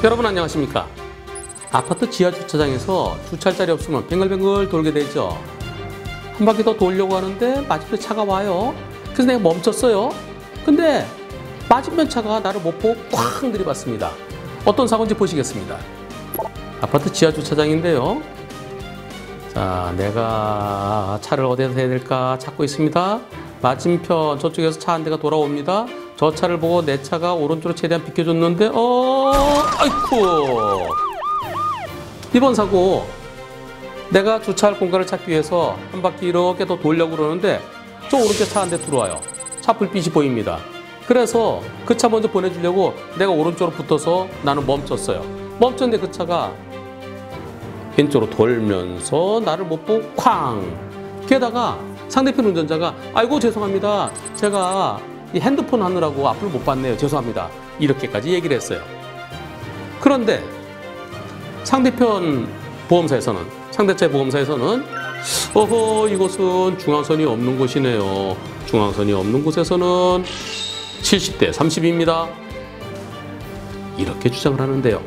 여러분 안녕하십니까? 아파트 지하 주차장에서 주차할 자리 없으면 뱅글뱅글 돌게 되죠. 한 바퀴 더 돌려고 하는데 맞은편 차가 와요. 그래서 내가 멈췄어요. 근데 맞은편 차가 나를 못 보고 쾅 들이받습니다. 어떤 사고인지 보시겠습니다. 아파트 지하 주차장인데요. 자, 내가 차를 어디서 해야 될까 찾고 있습니다. 맞은편 저쪽에서 차 한 대가 돌아옵니다. 저 차를 보고 내 차가 오른쪽으로 최대한 비켜줬는데 아이쿠. 이번 사고, 내가 주차할 공간을 찾기 위해서 한 바퀴 이렇게 더 돌려고 그러는데 저 오른쪽 차 한 대 들어와요. 차 불빛이 보입니다. 그래서 그 차 먼저 보내주려고 내가 오른쪽으로 붙어서 나는 멈췄어요. 멈췄는데 그 차가 왼쪽으로 돌면서 나를 못 보고 쾅. 게다가 상대편 운전자가 아이고 죄송합니다. 제가 이 핸드폰 하느라고 앞을 못 봤네요. 죄송합니다. 이렇게까지 얘기를 했어요. 그런데 상대편 보험사에서는, 상대차의 보험사에서는 어허 이곳은 중앙선이 없는 곳이네요. 중앙선이 없는 곳에서는 70대 30입니다. 이렇게 주장을 하는데요.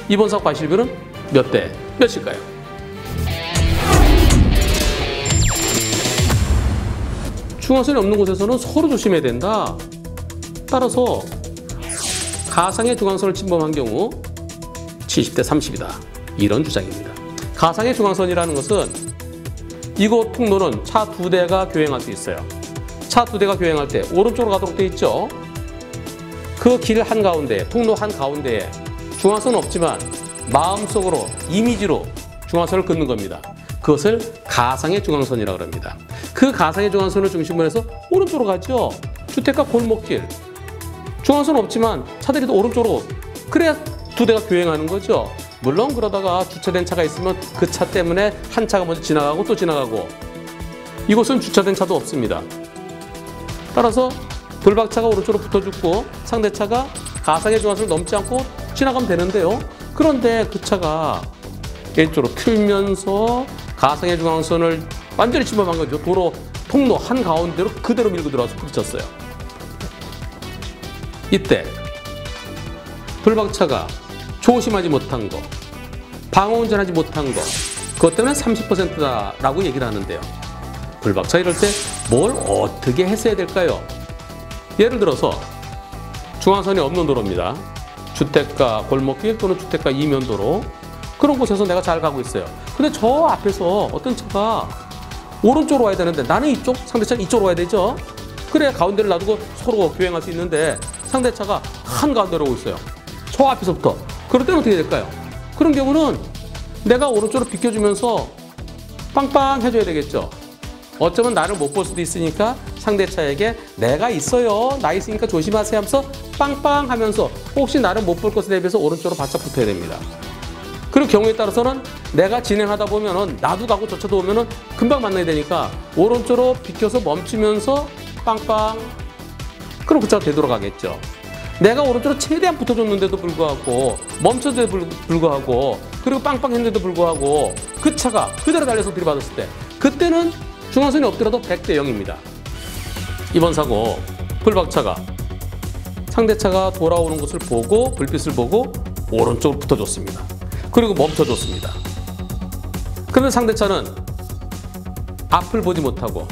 이번 사고 과실비는 몇 대 몇일까요? 중앙선이 없는 곳에서는 서로 조심해야 된다. 따라서 가상의 중앙선을 침범한 경우 70대 30이다. 이런 주장입니다. 가상의 중앙선이라는 것은 이곳 통로는 차 두 대가 교행할 수 있어요. 차 두 대가 교행할 때 오른쪽으로 가도록 되어 있죠. 그 길 한가운데, 통로 한가운데에 중앙선은 없지만 마음속으로, 이미지로 중앙선을 긋는 겁니다. 그것을 가상의 중앙선이라고 합니다. 그 가상의 중앙선을 중심으로 해서 오른쪽으로 가죠. 주택가 골목길. 중앙선 없지만 차들이 또 오른쪽으로, 그래야 두 대가 교행하는 거죠. 물론 그러다가 주차된 차가 있으면 그 차 때문에 한 차가 먼저 지나가고 또 지나가고, 이곳은 주차된 차도 없습니다. 따라서 돌박차가 오른쪽으로 붙어 죽고 상대차가 가상의 중앙선을 넘지 않고 지나가면 되는데요. 그런데 그 차가 왼쪽으로 틀면서 가상의 중앙선을 완전히 침범한 거죠. 도로 통로 한가운데로 그대로 밀고 들어와서 부딪혔어요. 이때 돌박차가 조심하지 못한 거, 방어운전하지 못한 거, 그것 때문에 30%다라고 얘기를 하는데요. 불박차 이럴 때 뭘 어떻게 했어야 될까요? 예를 들어서 중앙선이 없는 도로입니다. 주택가 골목길 또는 주택가 이면도로, 그런 곳에서 내가 잘 가고 있어요. 근데 저 앞에서 어떤 차가 오른쪽으로 와야 되는데 나는 이쪽, 상대차는 이쪽으로 와야 되죠. 그래야 가운데를 놔두고 서로 교행할 수 있는데 상대차가 한가운데로 오고 있어요. 저 앞에서부터. 그럴 때는 어떻게 될까요? 그런 경우는 내가 오른쪽으로 비켜주면서 빵빵 해줘야 되겠죠. 어쩌면 나를 못 볼 수도 있으니까 상대차에게 내가 있어요, 나 있으니까 조심하세요 하면서 빵빵 하면서 혹시 나를 못 볼 것에 대비해서 오른쪽으로 바짝 붙어야 됩니다. 그리고 경우에 따라서는 내가 진행하다 보면은 나도 가고 저차도 오면은 금방 만나야 되니까 오른쪽으로 비켜서 멈추면서 빵빵. 그럼 그 차가 되돌아가겠죠. 내가 오른쪽으로 최대한 붙어줬는데도 불구하고, 멈춰도 불구하고, 그리고 빵빵 했는데도 불구하고 그 차가 그대로 달려서 들이받았을 때, 그때는 중앙선이 없더라도 100대 0입니다. 이번 사고, 불박차가 상대차가 돌아오는 것을 보고, 불빛을 보고 오른쪽으로 붙어줬습니다. 그리고 멈춰줬습니다. 그런데 상대차는 앞을 보지 못하고,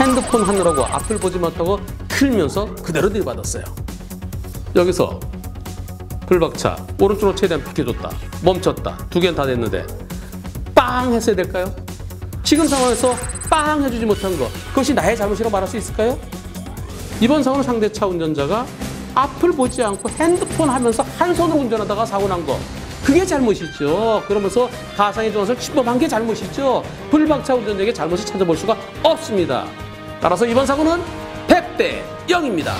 핸드폰 하느라고 앞을 보지 못하고 틀면서 그대로 들이받았어요. 여기서 불박차 오른쪽으로 최대한 비켜줬다, 멈췄다, 두 개는 다 됐는데 빵 했어야 될까요? 지금 상황에서 빵 해주지 못한 거, 그것이 나의 잘못이라고 말할 수 있을까요? 이번 사고는 상대차 운전자가 앞을 보지 않고 핸드폰 하면서 한 손으로 운전하다가 사고 난 거, 그게 잘못이죠. 그러면서 가상의 중앙선을 침범한 게 잘못이죠. 불박차 운전자에게 잘못을 찾아볼 수가 없습니다. 따라서 이번 사고는 100대 0입니다.